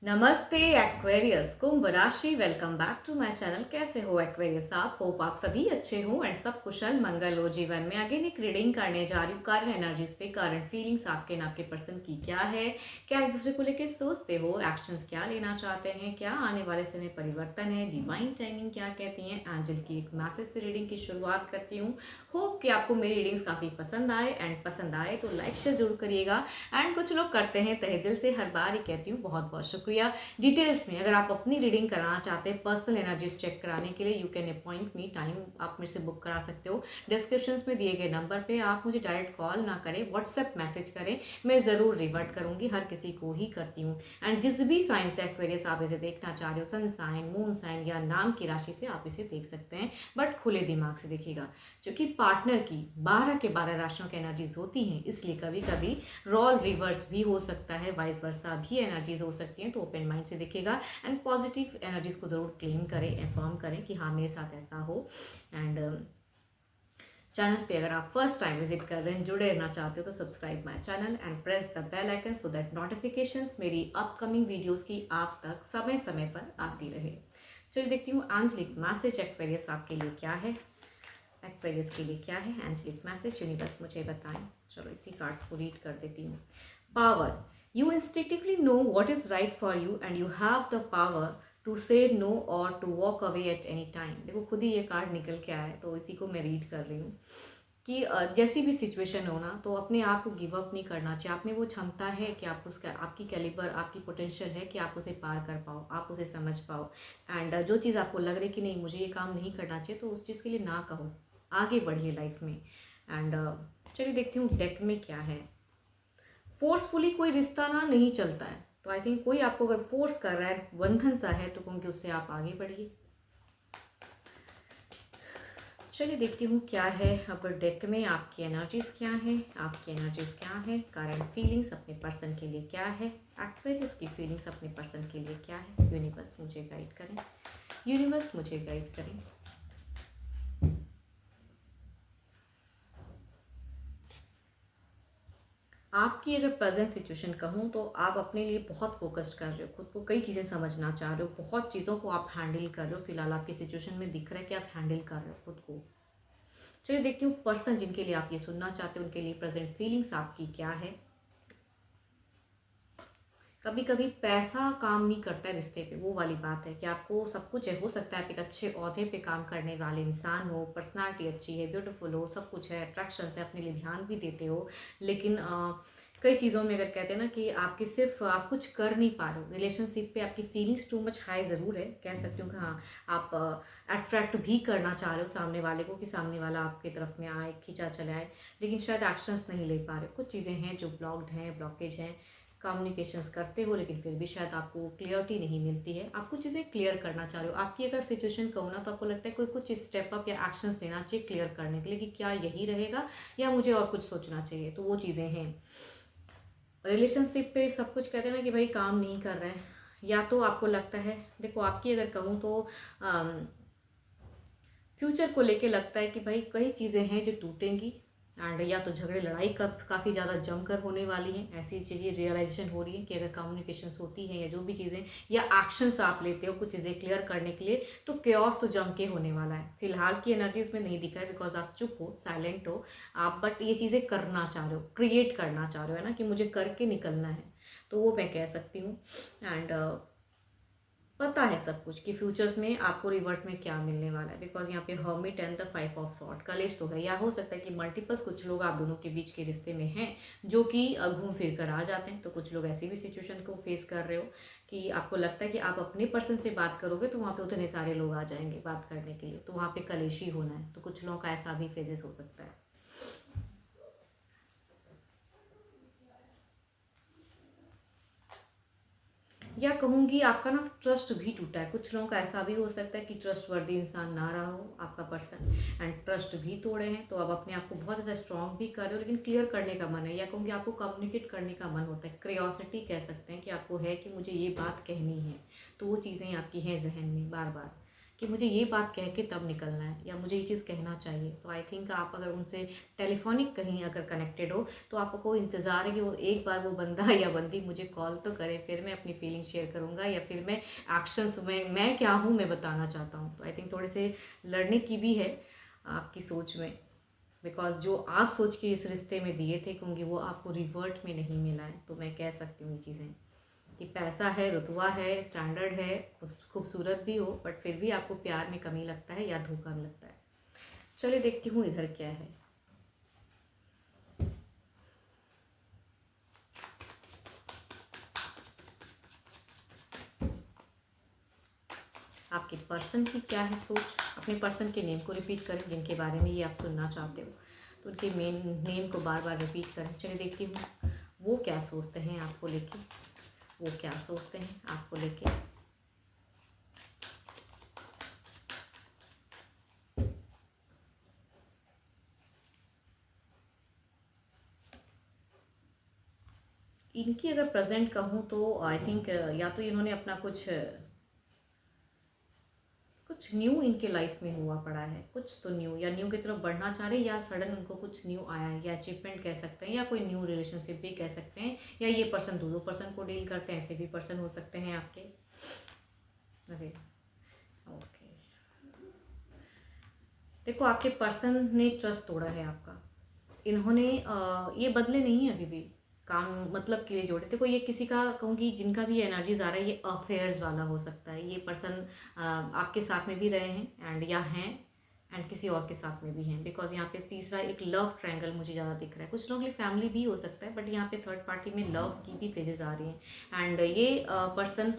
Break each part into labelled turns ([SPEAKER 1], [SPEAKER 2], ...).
[SPEAKER 1] नमस्ते एक्वेरियस कुंभ राशि। Welcome back to my channel. कैसे हो एक्वेरियस आप? होप आप सभी अच्छे हो एंड सब कुशल मंगल हो जीवन में। अगेन एक रीडिंग करने जा रही हूँ करंट एनर्जीज पे। करंट फीलिंग्स आपके ना आपके पर्सन की क्या है, क्या एक दूसरे को लेकर सोचते हो, एक्शंस क्या लेना चाहते हैं, क्या आने वाले समय परिवर्तन है, डिवाइन टाइमिंग क्या कहती है। एंजल की एक मैसेज से रीडिंग की शुरुआत करती हूँ। होप कि आपको मेरी रीडिंग्स काफ़ी पसंद आए एंड पसंद आए तो लाइक शेयर जरूर करिएगा। एंड कुछ लोग करते हैं तहे दिल से, हर बार ही कहती हूँ बहुत बहुत शुक्रिया। डिटेल्स में अगर आप अपनी रीडिंग कराना चाहते हैं, पर्सनल एनर्जीज चेक कराने के लिए, you can appoint me. Time आप मेरे से बुक करा सकते हो। डिस्क्रिप्शन में दिए गए नंबर पे आप मुझे डायरेक्ट कॉल ना करें, व्हाट्सएप मैसेज करें, मैं ज़रूर रिवर्ट करूंगी। हर किसी को ही करती हूँ। एंड जिस भी साइन से एक्वेरियस आप इसे देखना चाह रहे हो, सन साइन, मून साइन या नाम की राशि से आप इसे देख सकते हैं, बट खुले दिमाग से देखिएगा। क्योंकि पार्टनर की 12 के 12 राशियों की एनर्जीज होती हैं, इसलिए कभी कभी रोल रिवर्स भी हो सकता है, वाइस वर्सा भी एनर्जीज हो सकती हैं। तो ओपन माइंड से देखिएगा एंड पॉजिटिव एनर्जीज को जरूर क्लेम करें, इन्फॉर्म करें कि हाँ मेरे साथ ऐसा हो। एंड चैनल पे अगर आप फर्स्ट टाइम विजिट कर रहे हैं, जुड़े रहना चाहते हो तो subscribe my channel and press the bell icon so that notifications मेरी अपकमिंग वीडियोस की आप तक समय समय पर आती रहे। चलिए देखती हूँ आंचलिक मैसेज एक्वेरियस आपके लिए क्या है। एक्वेरियस के लिए क्या है आंचलिक मैसेज, यूनिवर्स मुझे बताएं। चलो इसी कार्ड्स को रीड कर देती हूँ। Power, you instinctively know what is right for you and you have the power to say no or to walk away at any time। देखो खुद ही ये कार्ड निकल के आया है तो इसी को मैं रीड कर रही हूँ कि जैसी भी सिचुएशन हो ना, तो अपने आप को गिव अप नहीं करना चाहिए। आप में वो क्षमता है कि आप उसका, आपकी कैलिबर, आपकी पोटेंशियल है कि आप उसे पार कर पाओ, आप उसे समझ पाओ। एंड जो चीज़ आपको लग रही है कि नहीं मुझे ये काम नहीं करना चाहिए, तो उस चीज़ के लिए ना कहो, आगे बढ़िए लाइफ में। एंड चलिए देखती हूँ डेक में क्या है। फोर्सफुली कोई रिश्ता ना नहीं चलता है, तो आई थिंक कोई आपको अगर फोर्स कर रहा है, बंधन सा है, तो क्योंकि उससे आप आगे बढ़िए। चलिए देखती हूँ क्या है अब डेक में, आपकी एनर्जीज क्या है, आपकी एनर्जीज क्या है। करंट फीलिंग्स अपने पर्सन के लिए क्या है, एक्वेरियस की फीलिंग्स अपने पर्सन के लिए क्या है। यूनिवर्स मुझे गाइड करें, यूनिवर्स मुझे गाइड करें। आपकी अगर प्रेजेंट सिचुएशन कहूँ तो आप अपने लिए बहुत फोकस्ड कर रहे हो, खुद को कई चीज़ें समझना चाह रहे हो, बहुत चीज़ों को आप हैंडल कर रहे हो। फिलहाल आपकी सिचुएशन में दिख रहा है कि आप हैंडल कर रहे हो खुद को। चलिए देखती हूँ पर्सन जिनके लिए आप ये सुनना चाहते हो, उनके लिए प्रेजेंट फीलिंग्स आपकी क्या है। कभी कभी पैसा काम नहीं करता है रिश्ते पे, वो वाली बात है कि आपको सब कुछ है, हो सकता है आप एक अच्छे ओहदे पे काम करने वाले इंसान हो, पर्सनालिटी अच्छी है, ब्यूटीफुल हो, सब कुछ है, अट्रैक्शन है, अपने लिए ध्यान भी देते हो, लेकिन कई चीज़ों में अगर कहते हैं ना कि आपकी सिर्फ आप कुछ कर नहीं पा रहे हो रिलेशनशिप पे, आपकी फीलिंग्स टू मच हाई ज़रूर है, कह सकती हूँ कि हाँ आप अट्रैक्ट भी करना चाह रहे हो सामने वाले को, कि सामने वाला आपकी तरफ में आए, खींचा चले आए, लेकिन शायद एक्शंस नहीं ले पा रहे। कुछ चीज़ें हैं जो ब्लॉक्ड हैं, ब्लॉकेज हैं, कम्युनिकेशंस करते हो लेकिन फिर भी शायद आपको क्लियरिटी नहीं मिलती है। आपको चीज़ें क्लियर करना चाह रहे हो। आपकी अगर सिचुएशन कहूँ ना, तो आपको लगता है कोई कुछ स्टेप अप या एक्शंस लेना चाहिए क्लियर करने के लिए, कि क्या यही रहेगा या मुझे और कुछ सोचना चाहिए। तो वो चीज़ें हैं। रिलेशनशिप पे सब कुछ कहते हैं ना कि भाई काम नहीं कर रहे हैं, या तो आपको लगता है, देखो आपकी अगर कहूँ तो फ्यूचर को लेके लगता है कि भाई कई चीज़ें हैं जो टूटेंगी, एंड या तो झगड़े लड़ाई काफ़ी ज़्यादा जमकर होने वाली हैं। ऐसी चीज़ें रियलाइजेशन हो रही है कि अगर कम्युनिकेशंस होती हैं या जो भी चीज़ें या एक्शंस आप लेते हो कुछ चीज़ें क्लियर करने के लिए, तो क्योस तो जम के होने वाला है। फिलहाल की एनर्जीज में नहीं दिख रहा है, बिकॉज आप चुप हो, साइलेंट हो आप, बट ये चीज़ें करना चाह रहे हो, क्रिएट करना चाह रहे हो, है ना, कि मुझे करके निकलना है। तो वो मैं कह सकती हूँ। एंड पता है सब कुछ कि फ्यूचर्स में आपको रिवर्ट में क्या मिलने वाला है, बिकॉज यहाँ पे hermit and the 5 of sword कलेश तो है, या हो सकता है कि मल्टीपल्स कुछ लोग आप दोनों के बीच के रिश्ते में हैं जो कि घूम फिर कर आ जाते हैं। तो कुछ लोग ऐसी भी सिचुएशन को फेस कर रहे हो कि आपको लगता है कि आप अपने पर्सन से बात करोगे तो वहाँ पे उतने सारे लोग आ जाएंगे बात करने के लिए, तो वहाँ पे कलेश ही होना है। तो कुछ लोगों का ऐसा भी फेजेस हो सकता है। या कहूँगी आपका ना ट्रस्ट भी टूटा है। कुछ लोगों का ऐसा भी हो सकता है कि ट्रस्ट वर्दी इंसान ना रहा हो आपका पर्सन, एंड ट्रस्ट भी तोड़े हैं। तो अब अपने आप को बहुत ज़्यादा स्ट्रांग भी कर रहे हो, लेकिन क्लियर करने का मन है, या कहूँगी आपको कम्युनिकेट करने का मन होता है। क्रियोसिटी कह सकते हैं कि आपको है कि मुझे ये बात कहनी है, तो वो चीज़ें आपकी हैं जहन में बार बार कि मुझे ये बात कह के तब निकलना है या मुझे ये चीज़ कहना चाहिए। तो आई थिंक आप अगर उनसे टेलीफोनिक कहीं अगर कनेक्टेड हो तो आपको इंतज़ार है कि वो एक बार वो बंदा या बंदी मुझे कॉल तो करे, फिर मैं अपनी फीलिंग शेयर करूँगा या फिर मैं एक्शंस में मैं क्या हूँ मैं बताना चाहता हूँ। तो आई थिंक थोड़े से लड़ने की भी है आपकी सोच में, बिकॉज जो आप सोच के इस रिश्ते में दिए थे क्योंकि वो आपको रिवर्ट में नहीं मिला है। तो मैं कह सकती हूँ ये चीज़ें कि पैसा है, रुतबा है, स्टैंडर्ड है, खूबसूरत भी हो, बट फिर भी आपको प्यार में कमी लगता है या धोखा लगता है। चलिए देखती हूँ इधर क्या है। आपके पर्सन की क्या है सोच। अपने पर्सन के नेम को रिपीट करें जिनके बारे में ये आप सुनना चाहते हो, तो उनके मेन नेम को बार बार रिपीट करें। चलिए देखती हूँ वो क्या सोचते हैं आपको लेके, वो क्या सोचते हैं आपको लेके। इनकी अगर प्रेजेंट कहूँ तो आई थिंक या तो इन्होंने अपना कुछ न्यू इनके लाइफ में हुआ पड़ा है, कुछ तो न्यू या न्यू की तरफ बढ़ना चाह रहे हैं, या सडन उनको कुछ न्यू आया है, या अचीवमेंट कह सकते हैं, या कोई न्यू रिलेशनशिप भी कह सकते हैं, या ये पर्सन दो पर्सन को डील करते हैं, ऐसे भी पर्सन हो सकते हैं आपके। ओके ओके, देखो आपके पर्सन ने ट्रस्ट तोड़ा है आपका। इन्होंने ये बदले नहीं है अभी भी, काम मतलब के लिए जोड़े। देखो ये किसी का कहूँगी जिनका भी एनर्जीज आ रहा है ये अफेयर्स वाला हो सकता है। ये पर्सन आपके साथ में भी रहे हैं एंड या हैं एंड किसी और के साथ में भी हैं, बिकॉज यहाँ पे तीसरा एक लव ट्रायंगल मुझे ज़्यादा दिख रहा है। कुछ लोगों के लिए फैमिली भी हो सकता है, बट यहाँ पे थर्ड पार्टी में लव की भी फेजेस आ रही हैं। एंड ये पर्सन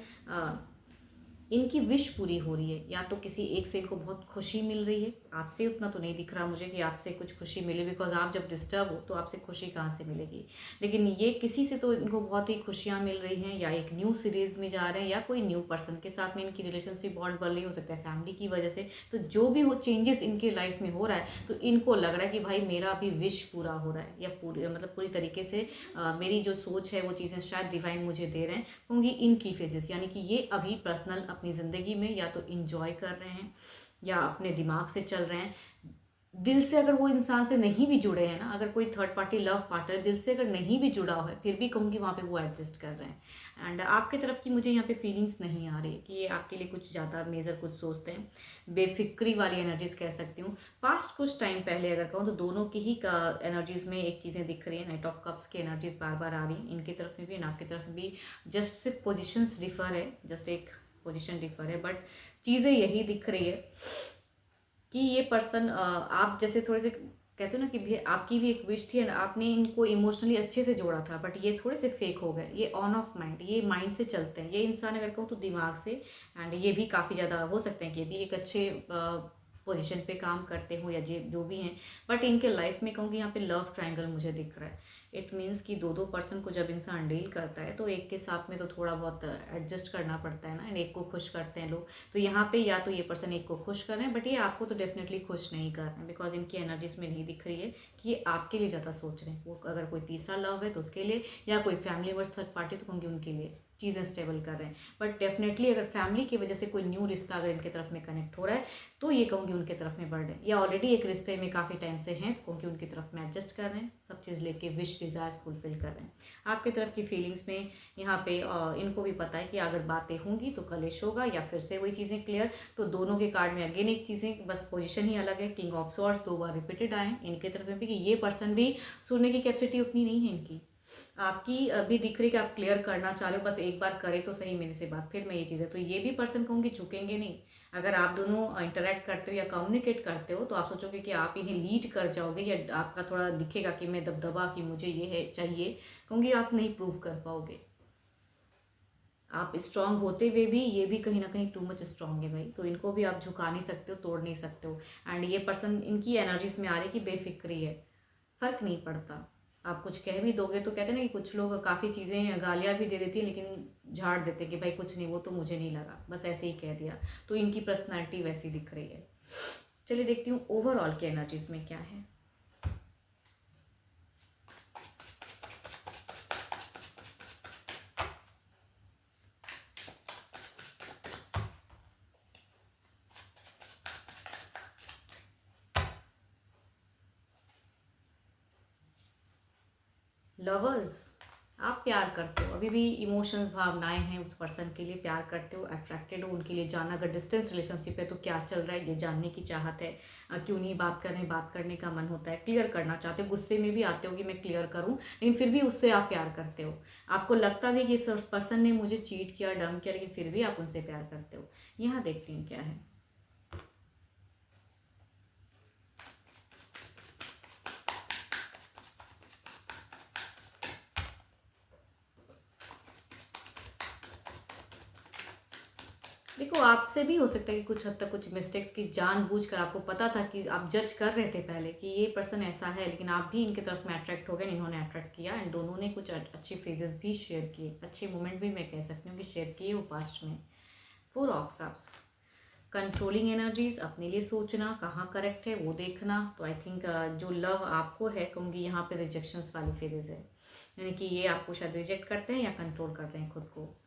[SPEAKER 1] इनकी विश पूरी हो रही है, या तो किसी एक से इनको बहुत खुशी मिल रही है। आपसे उतना तो नहीं दिख रहा मुझे कि आपसे कुछ खुशी मिले, बिकॉज आप जब डिस्टर्ब हो तो आपसे खुशी कहाँ से मिलेगी। लेकिन ये किसी से तो इनको बहुत ही खुशियाँ मिल रही हैं, या एक न्यू सीरीज में जा रहे हैं, या कोई न्यू पर्सन के साथ में इनकी रिलेशनशिप बहुत बढ़ रही हो सकता है फैमिली की वजह से। तो जो भी वो चेंजेस इनके लाइफ में हो रहा है तो इनको लग रहा है कि भाई मेरा अभी विश पूरा हो रहा है, या पूरी मतलब पूरी तरीके से मेरी जो सोच है वो चीज़ें शायद डिवाइन मुझे दे रहे हैं। होंगी इनकी फेजेस, यानी कि ये अभी पर्सनल अपनी ज़िंदगी में या तो इंजॉय कर रहे हैं या अपने दिमाग से चल रहे हैं। दिल से अगर वो इंसान से नहीं भी जुड़े हैं ना, अगर कोई थर्ड पार्टी लव पार्टनर दिल से अगर नहीं भी जुड़ा हुआ है, फिर भी कहूँगी वहाँ पे वो एडजस्ट कर रहे हैं। एंड आपके तरफ की मुझे यहाँ पे फीलिंग्स नहीं आ रही कि ये आपके लिए कुछ ज़्यादा मेजर कुछ सोचते हैं। बेफिक्री वाली एनर्जीज कह सकती हूँ। पास्ट कुछ टाइम पहले अगर कहूँ तो दोनों की ही एनर्जीज में एक चीज़ें दिख रही है। नाइट ऑफ कप्स की एनर्जीज बार बार आ रही हैं इनकी तरफ में भी एंड आपकी तरफ में भी। जस्ट सिर्फ पोजिशंस डिफर है, जस्ट एक पोजिशन डिफर है, बट चीज़ें यही दिख रही है कि ये पर्सन आप जैसे थोड़े से कहते हो ना कि भी आपकी भी एक विश थी एंड आपने इनको इमोशनली अच्छे से जोड़ा था, बट ये थोड़े से फेक हो गए। ये ऑन ऑफ माइंड, ये माइंड से चलते हैं। ये इंसान अगर कहूँ तो दिमाग से, एंड ये भी काफ़ी ज़्यादा हो सकते हैं कि ये भी एक अच्छे पोजीशन पे काम करते हो या जो भी हैं, बट इनके लाइफ में कहूँगी यहाँ पे लव ट्रायंगल मुझे दिख रहा है। इट मीन्स कि दो पर्सन को जब इंसान डील करता है तो एक के साथ में तो थोड़ा बहुत एडजस्ट करना पड़ता है ना, एंड एक को खुश करते हैं लोग। तो यहाँ पे या तो ये पर्सन एक को खुश कर रहे हैं, बट ये आपको तो डेफिनेटली खुश नहीं कर रहे हैं, बिकॉज इनकी एनर्जीज में नहीं दिख रही है कि ये आपके लिए ज़्यादा सोच रहे हैं। वो अगर कोई तीसरा लव है तो उसके लिए, या कोई फैमिली वर्स थर्ड पार्टी तो कहूँगी उनके लिए चीज़ें स्टेबल कर रहे हैं। बट डेफिनेटली अगर फैमिली की वजह से कोई न्यू रिश्ता अगर इनके तरफ में कनेक्ट हो रहा है तो ये कहूँगी उनके तरफ में बढ़ रहे हैं, या ऑलरेडी एक रिश्ते में काफ़ी टाइम से हैं तो कहूँगी उनकी तरफ में एडजस्ट कर रहे हैं, सब चीज़ लेके विश डिज़ायर्स फुलफिल कर रहे हैं। आपकी तरफ की फीलिंग्स में यहाँ पे इनको भी पता है कि अगर बातें होंगी तो कलेश होगा या फिर से वही चीज़ें क्लियर। तो दोनों के कार्ड में अगेन एक चीज़ें, बस पोजीशन ही अलग है। King of swords 2 bar repeated आए इनके तरफ में भी कि ये पर्सन भी सुनने की कैपेसिटी उतनी नहीं है इनकी। आपकी अभी दिख रही कि आप क्लियर करना चाह रहे हो, बस एक बार करे तो सही मेरे से बात, फिर मैं ये चीज़ है। तो ये भी पर्सन कहूँगी झुकेंगे नहीं। अगर आप दोनों इंटरेक्ट करते हो या कम्युनिकेट करते हो तो आप सोचोगे कि आप इन्हें लीड कर जाओगे, या आपका थोड़ा दिखेगा कि मैं दबदबा कि मुझे ये है चाहिए, कहूँगी आप नहीं प्रूव कर पाओगे। आप स्ट्रांग होते हुए भी ये भी कहीं ना कहीं टू मच स्ट्रांग है भाई, तो इनको भी आप झुका नहीं सकते हो, तोड़ नहीं सकते हो। एंड ये पर्सन इनकी एनर्जीज में आ रही है कि बेफिक्री है, फर्क नहीं पड़ता। आप कुछ कह भी दोगे तो कहते हैं ना कि कुछ लोग काफ़ी चीज़ें गालियाँ भी दे देती हैं लेकिन झाड़ देते कि भाई कुछ नहीं, वो तो मुझे नहीं लगा, बस ऐसे ही कह दिया। तो इनकी पर्सनैलिटी वैसी दिख रही है। चलिए देखती हूँ ओवरऑल के एनर्जीज में क्या है। लवर्स, आप प्यार करते हो, अभी भी इमोशंस भावनाएं हैं उस पर्सन के लिए, प्यार करते हो, अट्रैक्टेड हो उनके लिए, जानना अगर डिस्टेंस रिलेशनशिप है तो क्या चल रहा है ये जानने की चाहत है, क्यों नहीं बात कर रहे, बात करने का मन होता है, क्लियर करना चाहते हो, गुस्से में भी आते हो कि मैं क्लियर करूं, लेकिन फिर भी उससे आप प्यार करते हो, आपको लगता भी कि इस पर्सन ने मुझे चीट किया, डम किया, लेकिन फिर भी आप उनसे प्यार करते हो। यहाँ देखते हैं क्या है। देखो, आपसे भी हो सकता है कि कुछ हद तक कुछ मिस्टेक्स की जानबूझकर, आपको पता था कि आप जज कर रहे थे पहले कि ये पर्सन ऐसा है, लेकिन आप भी इनकी तरफ में अट्रैक्ट हो गए, इन्होंने अट्रैक्ट किया, एंड दोनों ने कुछ अच्छी फ्रेजेस भी शेयर किए, अच्छे मोमेंट भी मैं कह सकती हूँ कि शेयर किए वो पास्ट में। 4 ऑफ कप्स, कंट्रोलिंग एनर्जीज, अपने लिए सोचना, कहाँ करेक्ट है वो देखना। तो आई थिंक जो लव आपको है, कहूँगी यहाँ पे रिजेक्शंस वाली फेजेस है, यानी कि ये आपको शायद रिजेक्ट करते हैं या कंट्रोल करते हैं खुद को।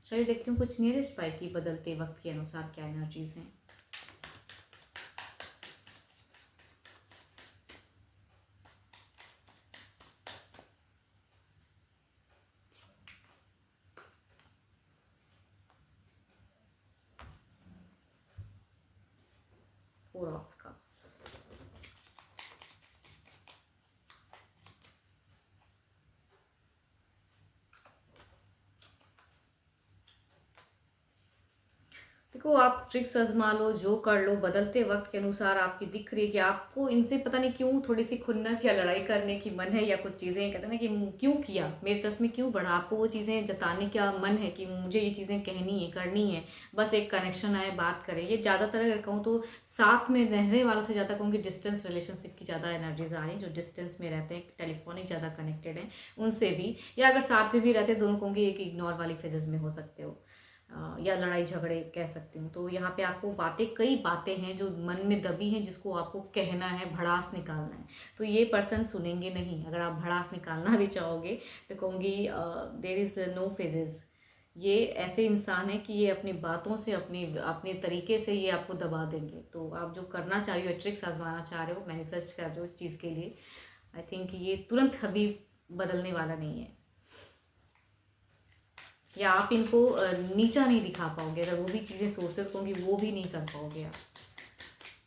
[SPEAKER 1] चलिए देखती हूँ कुछ नियरेस्ट पाई की बदलते वक्त के अनुसार क्या एनर्जीज हैं।4 ऑफ कप्स, देखो, आप ट्रिक्स आजमा लो, जो कर लो, बदलते वक्त के अनुसार आपकी दिख रही है कि आपको इनसे पता नहीं क्यों थोड़ी सी खुन्नस या लड़ाई करने की मन है, या कुछ चीज़ें कहते हैं ना कि क्यों किया, मेरी तरफ में क्यों बढ़ा, आपको वो चीज़ें जताने का मन है कि मुझे ये चीज़ें कहनी है, करनी है, बस एक कनेक्शन आए, बात करें। ये ज़्यादातर अगर कहूँ तो साथ में रहने वालों से ज़्यादा कहूँगी डिस्टेंस रिलेशनशिप की ज़्यादा एनर्जीज आ रही हैं, जो डिस्टेंस में रहते हैं, टेलीफोनिक ज़्यादा कनेक्टेड हैं उनसे भी, या अगर साथ में भी रहते हैं दोनों, कहूँगी एक इग्नोर वाली फेजेस में हो सकते हो, या लड़ाई झगड़े कह सकती हूँ। तो यहाँ पे आपको बातें, कई बातें हैं जो मन में दबी हैं, जिसको आपको कहना है, भड़ास निकालना है। तो ये पर्सन सुनेंगे नहीं, अगर आप भड़ास निकालना भी चाहोगे तो कहूँगी देर इज़ नो फेजेस। ये ऐसे इंसान है कि ये अपनी बातों से, अपनी अपने तरीके से ये आपको दबा देंगे। तो आप जो करना चाह रही हो, ट्रिक्स आजमाना चाह रहे हो, मैनिफेस्ट कर रहे हो इस चीज़ के लिए, आई थिंक ये तुरंत अभी बदलने वाला नहीं है, या आप इनको नीचा नहीं दिखा पाओगे, अगर वो भी चीज़ें सोचते तो कहूँगी वो भी नहीं कर पाओगे आप।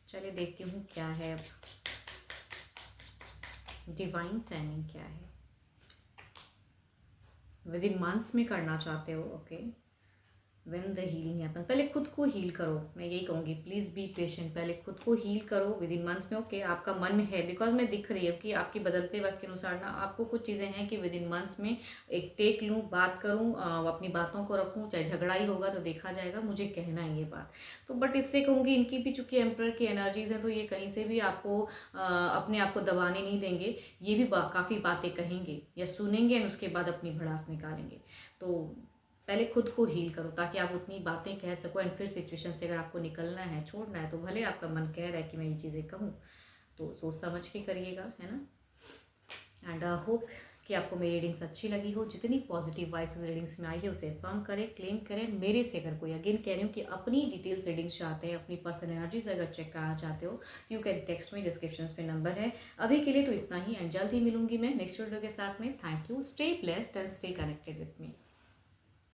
[SPEAKER 1] चलिए देखती हूँ क्या है अब, डिवाइन टाइमिंग क्या है। विद इन मंथ्स में करना चाहते हो, okay. When the healing happen, पहले खुद को हील करो, मैं यही कहूँगी, प्लीज़ बी पेशेंट, पहले खुद को हील करो विद इन मंथ्स में, ओके। आपका मन है, बिकॉज मैं दिख रही है कि आपकी बदलते वक्त के अनुसार ना आपको कुछ चीज़ें हैं कि विद इन मंथ्स में एक टेक लूँ, बात करूँ, अपनी बातों को रखूँ, चाहे झगड़ा ही होगा तो देखा जाएगा, मुझे कहना है ये बात। तो बट इससे कहूँगी इनकी भी चूंकि एम्पर की एनर्जीज हैं, तो ये कहीं से भी आपको अपने आप को दबाने नहीं देंगे, ये भी काफ़ी बातें कहेंगे या सुनेंगे, और उसके बाद अपनी भड़ास निकालेंगे। तो पहले खुद को हील करो, ताकि आप उतनी बातें कह सको, एंड फिर सिचुएशन से अगर आपको निकलना है, छोड़ना है, तो भले आपका मन कह रहा है कि मैं ये चीज़ें कहूँ, तो सोच समझ के करिएगा, है ना। एंड होप कि आपको मेरी रीडिंग्स अच्छी लगी हो, जितनी पॉजिटिव वाइस रीडिंग्स में आई है उसे अफर्म करें, क्लेम करें मेरे से। अगर कोई, अगेन कह रही हूँ कि अपनी डिटेल्स रीडिंग्स चाहते हैं, अपनी पर्सनल एनर्जीज अगर चेक करना चाहते हो, तो यू कैन टेक्स्ट में, डिस्क्रिप्शन पे नंबर है। अभी के लिए तो इतना ही, एंड जल्द ही मिलूंगी मैं नेक्स्ट वीडियो के साथ में। Thank you, stay blessed and stay connected with me.